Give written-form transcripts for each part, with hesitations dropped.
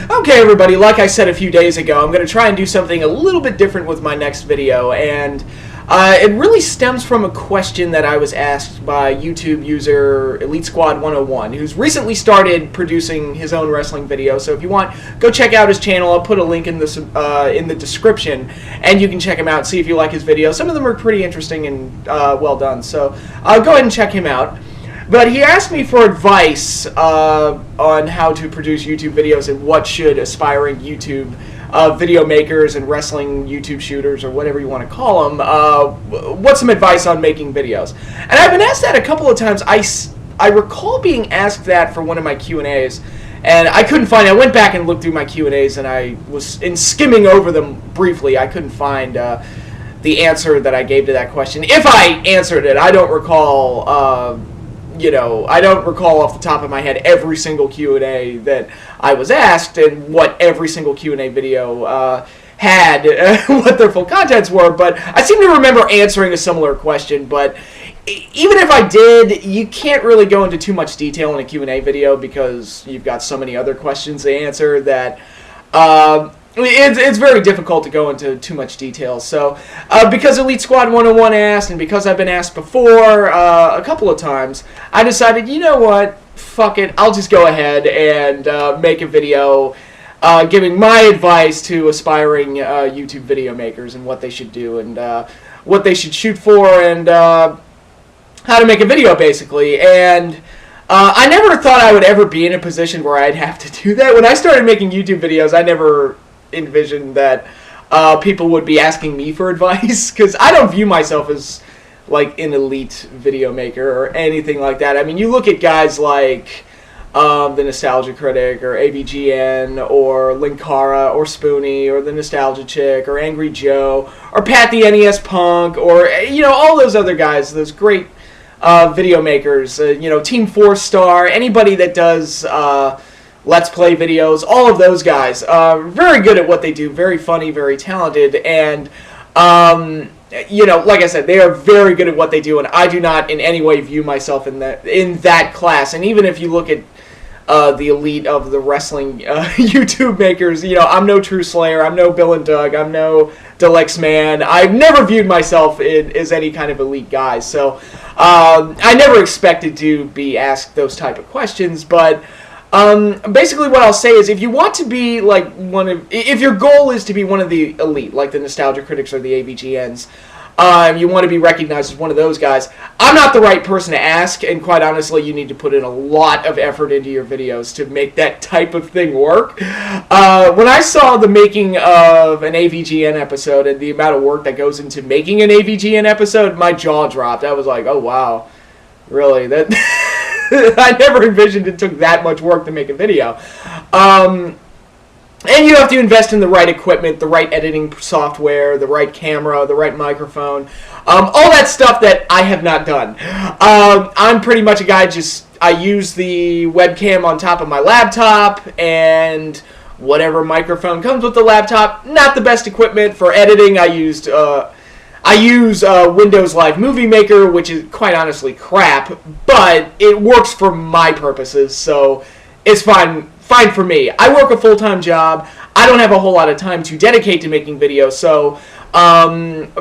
Okay, everybody, like I said a few days ago, I'm going to try and do something a little bit different with my next video, and it really stems from a question that I was asked by YouTube user Elite Squad 101, who's recently started producing his own wrestling video. So if you want, go check out his channel. I'll put a link in the description, and you can check him out and see if you like his videos. Some of them are pretty interesting and well done, so go ahead and check him out. But he asked me for advice on how to produce YouTube videos and what should aspiring YouTube video makers and wrestling YouTube shooters, or whatever you want to call them, what's some advice on making videos? And I've been asked that a couple of times. I recall being asked that for one of my Q&As, and I couldn't find it. I went back and looked through my Q&As, and I was, in skimming over them briefly, I couldn't find the answer that I gave to that question. If I answered it, I don't recall... I don't recall off the top of my head every single Q&A that I was asked and what every single Q&A video had, what their full contents were, but I seem to remember answering a similar question. But even if I did, you can't really go into too much detail in a Q&A video because you've got so many other questions to answer that it's very difficult to go into too much detail. So because Elite Squad 101 asked, and because I've been asked before a couple of times, I decided, you know what, fuck it, I'll just go ahead and make a video giving my advice to aspiring YouTube video makers and what they should do and what they should shoot for and how to make a video, basically. And I never thought I would ever be in a position where I'd have to do that. When I started making YouTube videos, I never envisioned that people would be asking me for advice, because I don't view myself as like an elite video maker or anything like that. I mean, you look at guys like the Nostalgia Critic or ABGN or Linkara or Spoonie or the Nostalgia Chick or Angry Joe or Pat the NES Punk or all those other guys, those great video makers, Team 4-Star, anybody that does Let's Play videos, all of those guys, very good at what they do, very funny, very talented, and, like I said, they are very good at what they do, and I do not in any way view myself in that class. And even if you look at the elite of the wrestling YouTube makers, I'm no True Slayer, I'm no Bill and Doug, I'm no Deluxe Man. I've never viewed myself as any kind of elite guy, so I never expected to be asked those type of questions. But basically what I'll say is, if you want to be like if your goal is to be one of the elite, like the Nostalgia Critics or the AVGNs, you want to be recognized as one of those guys, I'm not the right person to ask, and quite honestly, you need to put in a lot of effort into your videos to make that type of thing work. When I saw the making of an AVGN episode and the amount of work that goes into making an AVGN episode, my jaw dropped. I was like, oh wow, really? That I never envisioned it took that much work to make a video. And you have to invest in the right equipment, the right editing software, the right camera, the right microphone, all that stuff that I have not done. I'm pretty much a guy, I use the webcam on top of my laptop and whatever microphone comes with the laptop. Not the best equipment for editing. I use Windows Live Movie Maker, which is quite honestly crap, but it works for my purposes, so it's fine for me. I work a full-time job. I don't have a whole lot of time to dedicate to making videos, so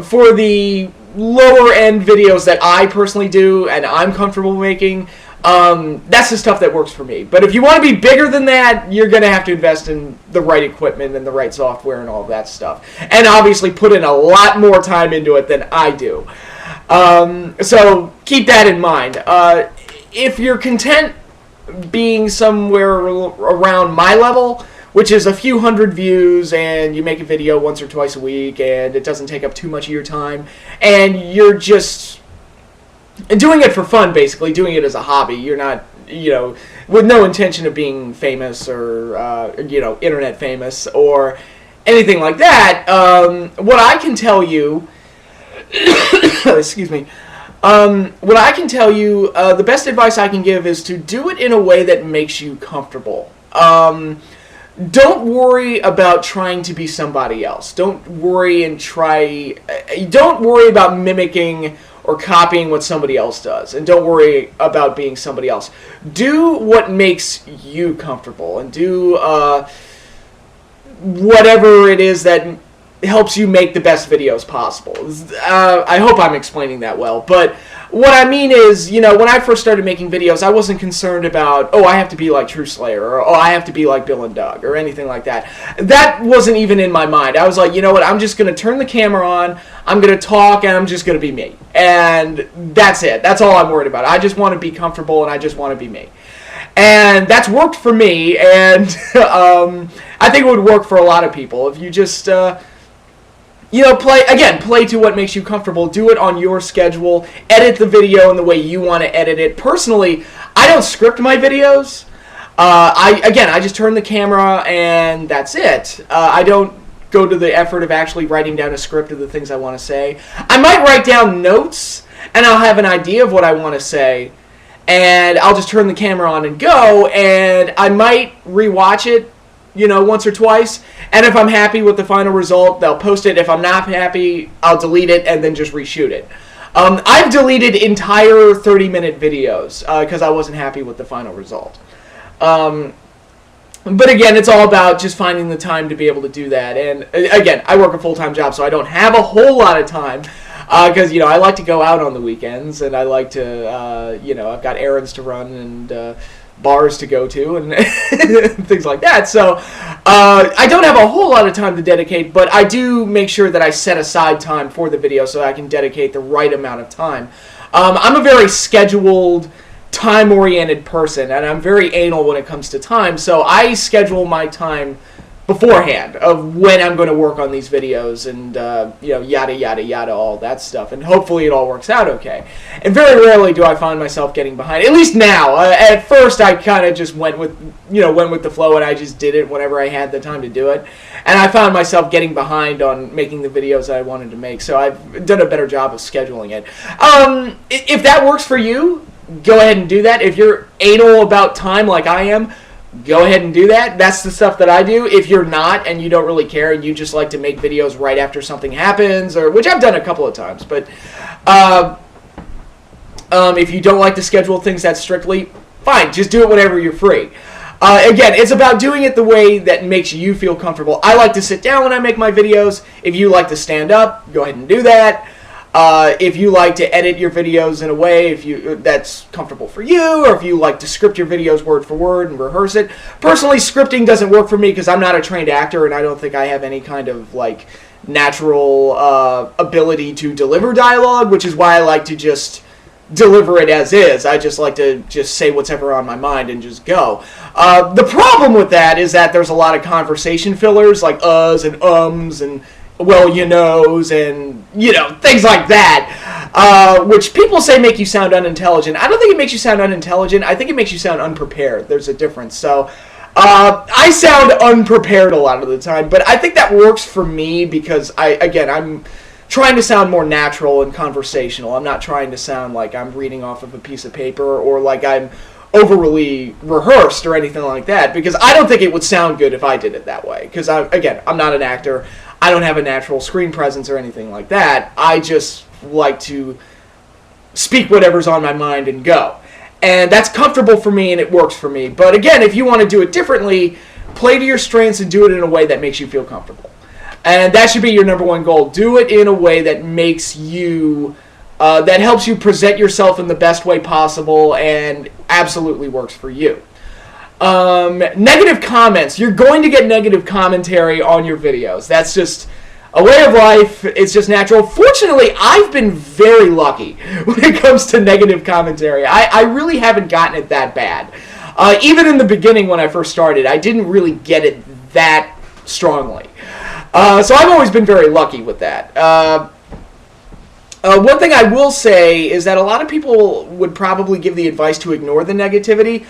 for the lower-end videos that I personally do and I'm comfortable making, that's the stuff that works for me. But if you want to be bigger than that, you're going to have to invest in the right equipment and the right software and all of that stuff. And obviously put in a lot more time into it than I do. So keep that in mind. If you're content being somewhere around my level, which is a few hundred views, and you make a video once or twice a week, and it doesn't take up too much of your time, and you're just doing it for fun, basically, doing it as a hobby. You're not, with no intention of being famous or, internet famous or anything like that. What I can tell you, excuse me, what I can tell you, the best advice I can give is to do it in a way that makes you comfortable. Don't worry about trying to be somebody else. Don't worry about mimicking or copying what somebody else does. And don't worry about being somebody else. Do what makes you comfortable, and do whatever it is that helps you make the best videos possible. I hope I'm explaining that well, but what I mean is, you know, when I first started making videos, I wasn't concerned about, oh, I have to be like True Slayer, or oh, I have to be like Bill and Doug, or anything like that. That wasn't even in my mind. I was like, you know what, I'm just going to turn the camera on, I'm going to talk, and I'm just going to be me. And that's it. That's all I'm worried about. I just want to be comfortable, and I just want to be me. And that's worked for me, and I think it would work for a lot of people if you just... you know, play to what makes you comfortable. Do it on your schedule. Edit the video in the way you want to edit it. Personally, I don't script my videos. I just turn the camera and that's it. I don't go to the effort of actually writing down a script of the things I want to say. I might write down notes and I'll have an idea of what I want to say. And I'll just turn the camera on and go. And I might rewatch it, you know, once or twice, and if I'm happy with the final result, they'll post it. If I'm not happy, I'll delete it and then just reshoot it. I've deleted entire 30-minute videos because I wasn't happy with the final result. But again, it's all about just finding the time to be able to do that. And again, I work a full-time job, so I don't have a whole lot of time because, you know, I like to go out on the weekends, and I like to, you know, I've got errands to run and bars to go to and things like that. So I don't have a whole lot of time to dedicate, but I do make sure that I set aside time for the video so I can dedicate the right amount of time. I'm a very scheduled, time-oriented person, and I'm very anal when it comes to time, so I schedule my time beforehand of when I'm going to work on these videos and, you know, yada, yada, yada, all that stuff. And hopefully it all works out okay. And very rarely do I find myself getting behind. At least now. At first I kind of just went with the flow and I just did it whenever I had the time to do it. And I found myself getting behind on making the videos that I wanted to make. So I've done a better job of scheduling it. If that works for you, go ahead and do that. If you're anal about time like I am, go ahead and do that. That's the stuff that I do. If you're not and you don't really care and you just like to make videos right after something happens, or which I've done a couple of times, but if you don't like to schedule things that strictly, fine, just do it whenever you're free. Again, it's about doing it the way that makes you feel comfortable. I like to sit down when I make my videos. If you like to stand up, go ahead and do that. If you like to edit your videos in a way that's comfortable for you, or if you like to script your videos word for word and rehearse it. Personally, scripting doesn't work for me because I'm not a trained actor and I don't think I have any kind of like natural ability to deliver dialogue, which is why I like to just deliver it as is. I just like to just say what's ever on my mind and just go. The problem with that is that there's a lot of conversation fillers like uhs and ums and well, you knows, and, you know, things like that, which people say make you sound unintelligent. I don't think it makes you sound unintelligent. I think it makes you sound unprepared. There's a difference. So I sound unprepared a lot of the time, but I think that works for me because, I'm trying to sound more natural and conversational. I'm not trying to sound like I'm reading off of a piece of paper or like I'm overly rehearsed or anything like that, because I don't think it would sound good if I did it that way, because, I'm not an actor. I don't have a natural screen presence or anything like that. I just like to speak whatever's on my mind and go. And that's comfortable for me and it works for me. But again, if you want to do it differently, play to your strengths and do it in a way that makes you feel comfortable. And that should be your number one goal. Do it in a way that makes you, that helps you present yourself in the best way possible and absolutely works for you. Negative comments. You're going to get negative commentary on your videos. That's just a way of life. It's just natural. Fortunately, I've been very lucky when it comes to negative commentary. I really haven't gotten it that bad. Even in the beginning when I first started, I didn't really get it that strongly. So I've always been very lucky with that. One thing I will say is that a lot of people would probably give the advice to ignore the negativity.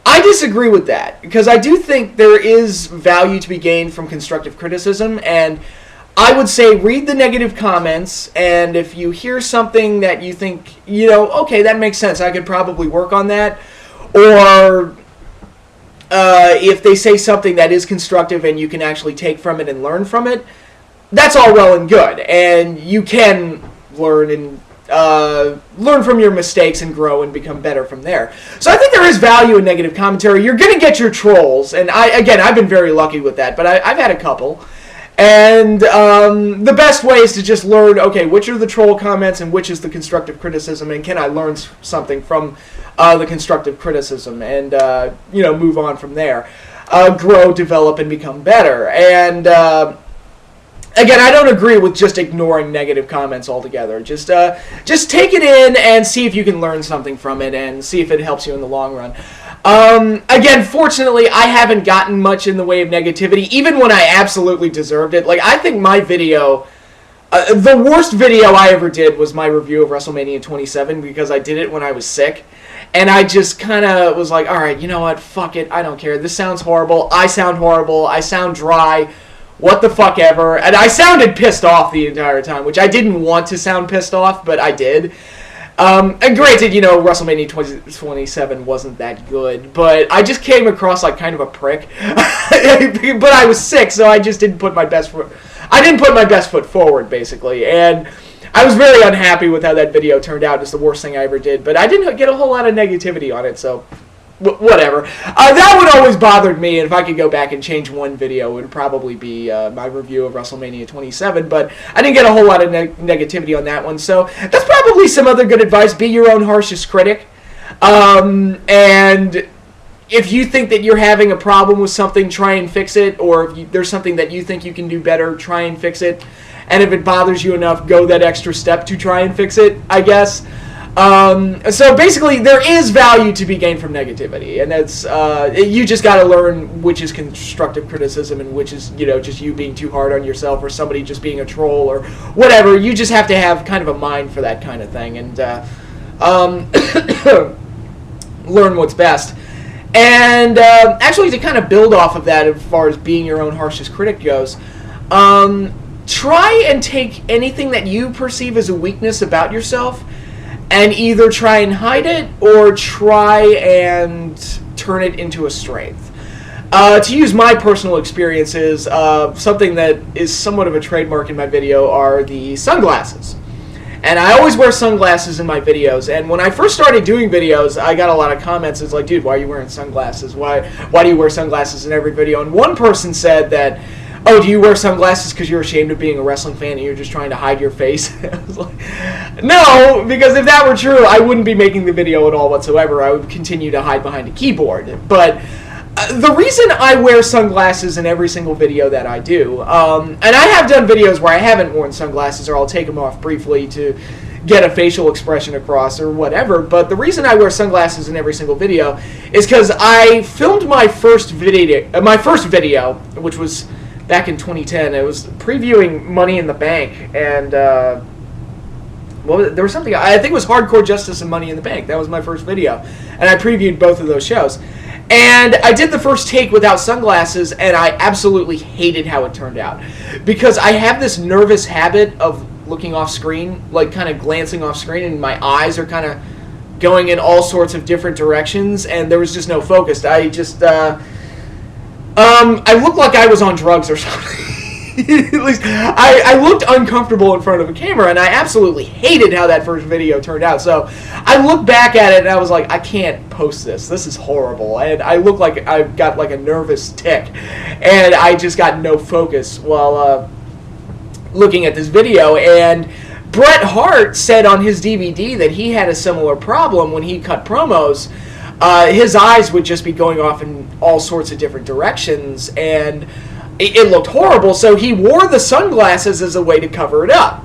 I disagree with that, because I do think there is value to be gained from constructive criticism, and I would say read the negative comments, and if you hear something that you think, you know, okay, that makes sense, I could probably work on that, or if they say something that is constructive and you can actually take from it and learn from it, that's all well and good, and you can learn and learn from your mistakes and grow and become better from there. So I think there is value in negative commentary. You're going to get your trolls, and I've been very lucky with that, but I've had a couple. And the best way is to just learn, okay, which are the troll comments and which is the constructive criticism, and can I learn something from the constructive criticism, and move on from there. Grow, develop, and become better. And again, I don't agree with just ignoring negative comments altogether. Just take it in and see if you can learn something from it and see if it helps you in the long run. Again, fortunately, I haven't gotten much in the way of negativity, even when I absolutely deserved it. Like, I think my video, the worst video I ever did was my review of WrestleMania 27, because I did it when I was sick. And I just kind of was like, all right, you know what, fuck it, I don't care. This sounds horrible, I sound dry, what the fuck ever. And I sounded pissed off the entire time, which I didn't want to sound pissed off, but I did. And granted, WrestleMania 27 wasn't that good, but I just came across like kind of a prick. But I was sick, so I just didn't put my best foot forward, basically. And I was very unhappy with how that video turned out. It's the worst thing I ever did, but I didn't get a whole lot of negativity on it, so whatever. That would always bother me, and if I could go back and change one video, it would probably be my review of WrestleMania 27, but I didn't get a whole lot of negativity on that one, so that's probably some other good advice. Be your own harshest critic, and if you think that you're having a problem with something, try and fix it, or if there's something that you think you can do better, try and fix it, and if it bothers you enough, go that extra step to try and fix it, I guess. So basically, there is value to be gained from negativity, and that's you just got to learn which is constructive criticism and which is just you being too hard on yourself, or somebody just being a troll, or whatever. You just have to have kind of a mind for that kind of thing, and learn what's best. And actually, to kind of build off of that, as far as being your own harshest critic goes, try and take anything that you perceive as a weakness about yourself, and either try and hide it or try and turn it into a strength. To use my personal experiences, something that is somewhat of a trademark in my video are the sunglasses. And I always wear sunglasses in my videos, and when I first started doing videos, I got a lot of comments. It's like, dude, why are you wearing sunglasses? Why do you wear sunglasses in every video? And one person said that, oh, do you wear sunglasses because you're ashamed of being a wrestling fan and you're just trying to hide your face? I was like, no, because if that were true, I wouldn't be making the video at all whatsoever. I would continue to hide behind a keyboard. But the reason I wear sunglasses in every single video that I do, and I have done videos where I haven't worn sunglasses, or I'll take them off briefly to get a facial expression across or whatever, but the reason I wear sunglasses in every single video is because I filmed my first video, which was back in 2010. It was previewing Money in the Bank, and there was something, I think it was Hardcore Justice and Money in the Bank. That was my first video, and I previewed both of those shows. And I did the first take without sunglasses, and I absolutely hated how it turned out, because I have this nervous habit of looking off screen, like kind of glancing off screen, and my eyes are kind of going in all sorts of different directions, and there was just no focus. I just I looked like I was on drugs or something. At least I looked uncomfortable in front of a camera, and I absolutely hated how that first video turned out. So I looked back at it, and I was like, I can't post this. This is horrible. And I look like I've got like a nervous tick, and I just got no focus while looking at this video. And Bret Hart said on his DVD that he had a similar problem when he cut promos. His eyes would just be going off in all sorts of different directions, and it looked horrible, so he wore the sunglasses as a way to cover it up.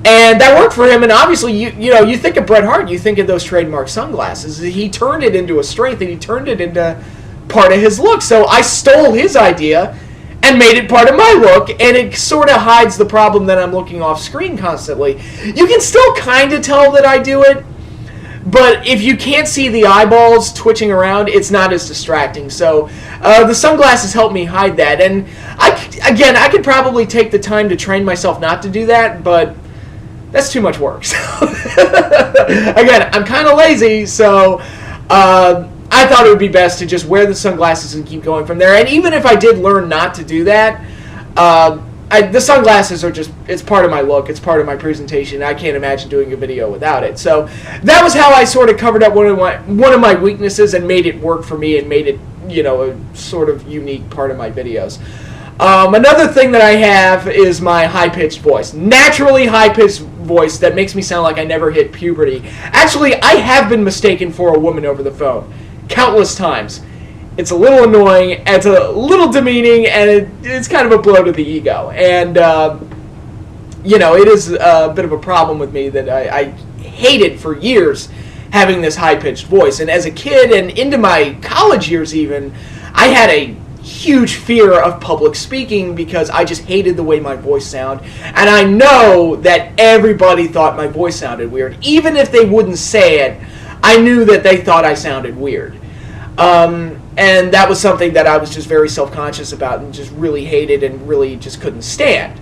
And that worked for him, and obviously, you think of Bret Hart, you think of those trademark sunglasses. He turned it into a strength, and he turned it into part of his look. So I stole his idea and made it part of my look, and it sort of hides the problem that I'm looking off screen constantly. You can still kind of tell that I do it, but if you can't see the eyeballs twitching around, it's not as distracting. So the sunglasses help me hide that. And I could probably take the time to train myself not to do that, but that's too much work. So again, I'm kind of lazy, so I thought it would be best to just wear the sunglasses and keep going from there. And even if I did learn not to do that, the sunglasses are just, it's part of my look, it's part of my presentation. I can't imagine doing a video without it. So that was how I sort of covered up one of my weaknesses and made it work for me and made it, you know, a sort of unique part of my videos. Another thing that I have is my high-pitched voice. Naturally high-pitched voice that makes me sound like I never hit puberty. Actually, I have been mistaken for a woman over the phone countless times. It's a little annoying, it's a little demeaning, and it's kind of a blow to the ego. And, you know, it is a bit of a problem with me that I hated for years having this high-pitched voice. And as a kid and into my college years even, I had a huge fear of public speaking because I just hated the way my voice sounded. And I know that everybody thought my voice sounded weird. Even if they wouldn't say it, I knew that they thought I sounded weird. And that was something that I was just very self-conscious about and just really hated and really just couldn't stand.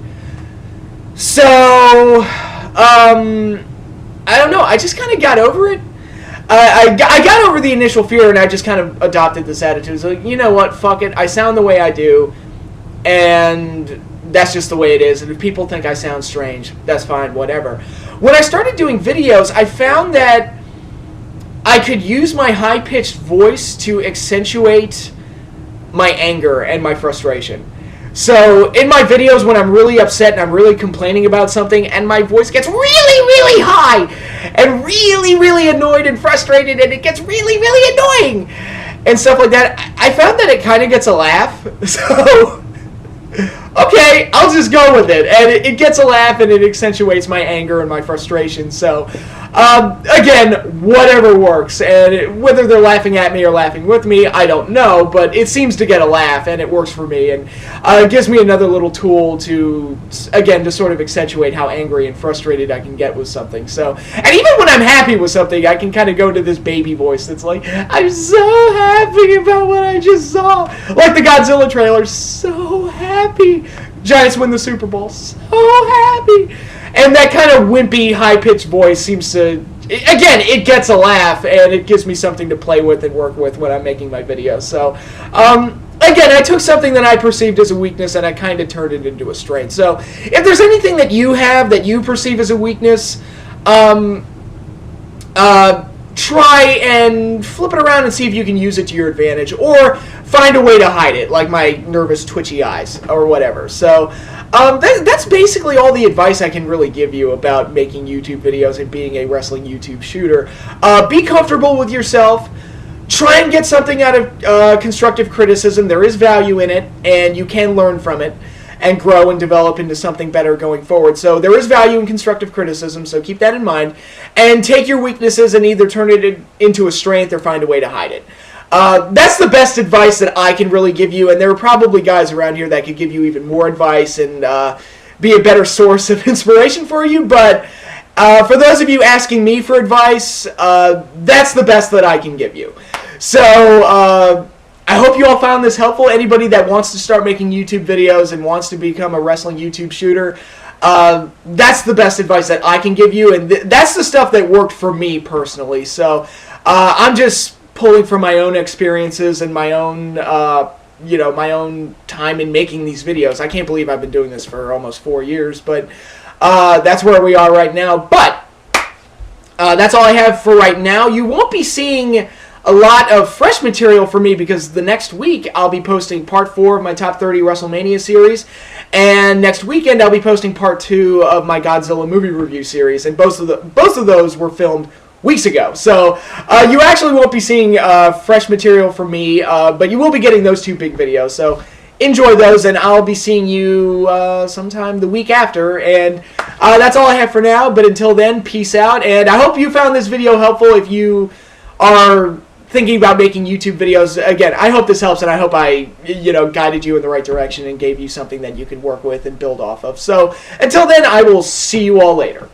So, I don't know, I just kind of got over it. I got over the initial fear, and I just kind of adopted this attitude. So, you know what, fuck it, I sound the way I do, and that's just the way it is. And if people think I sound strange, that's fine, whatever. When I started doing videos, I found that I could use my high-pitched voice to accentuate my anger and my frustration. So in my videos, when I'm really upset and I'm really complaining about something and my voice gets really, really high and really, really annoyed and frustrated and it gets really, really annoying and stuff like that, I found that it kind of gets a laugh. So, okay, I'll just go with it. And it gets a laugh and it accentuates my anger and my frustration. So, again, whatever works. And whether they're laughing at me or laughing with me, I don't know. But it seems to get a laugh and it works for me. And it gives me another little tool to, again, to sort of accentuate how angry and frustrated I can get with something. So, and even when I'm happy with something, I can kind of go to this baby voice that's like, I'm so happy about what I just saw. Like the Godzilla trailer, so happy. Giants win the Super Bowl, so happy. And that kind of wimpy, high-pitched voice seems to, again, it gets a laugh, and it gives me something to play with and work with when I'm making my videos. So, again, I took something that I perceived as a weakness, and I kind of turned it into a strength. So, if there's anything that you have that you perceive as a weakness, try and flip it around and see if you can use it to your advantage, or find a way to hide it, like my nervous, twitchy eyes, or whatever. So, that's basically all the advice I can really give you about making YouTube videos and being a wrestling YouTube shooter. Be comfortable with yourself. Try and get something out of constructive criticism. There is value in it, and you can learn from it and grow and develop into something better going forward. So there is value in constructive criticism, so keep that in mind. And take your weaknesses and either turn it into a strength or find a way to hide it. That's the best advice that I can really give you, and there are probably guys around here that could give you even more advice and be a better source of inspiration for you, but for those of you asking me for advice, that's the best that I can give you. So, I hope you all found this helpful. Anybody that wants to start making YouTube videos and wants to become a wrestling YouTube shooter, that's the best advice that I can give you, and that's the stuff that worked for me personally. So, I'm just pulling from my own experiences and my own, you know, my own time in making these videos. I can't believe I've been doing this for almost 4 years, but that's where we are right now. But that's all I have for right now. You won't be seeing a lot of fresh material for me because the next week I'll be posting part 4 of my top 30 WrestleMania series, and next weekend I'll be posting part 2 of my Godzilla movie review series, and both of those were filmed weeks ago. So you actually won't be seeing fresh material from me, but you will be getting those 2 big videos. So enjoy those, and I'll be seeing you sometime the week after. And that's all I have for now. But until then, peace out. And I hope you found this video helpful. If you are thinking about making YouTube videos, again, I hope this helps, and I hope I, you know, guided you in the right direction and gave you something that you can work with and build off of. So until then, I will see you all later.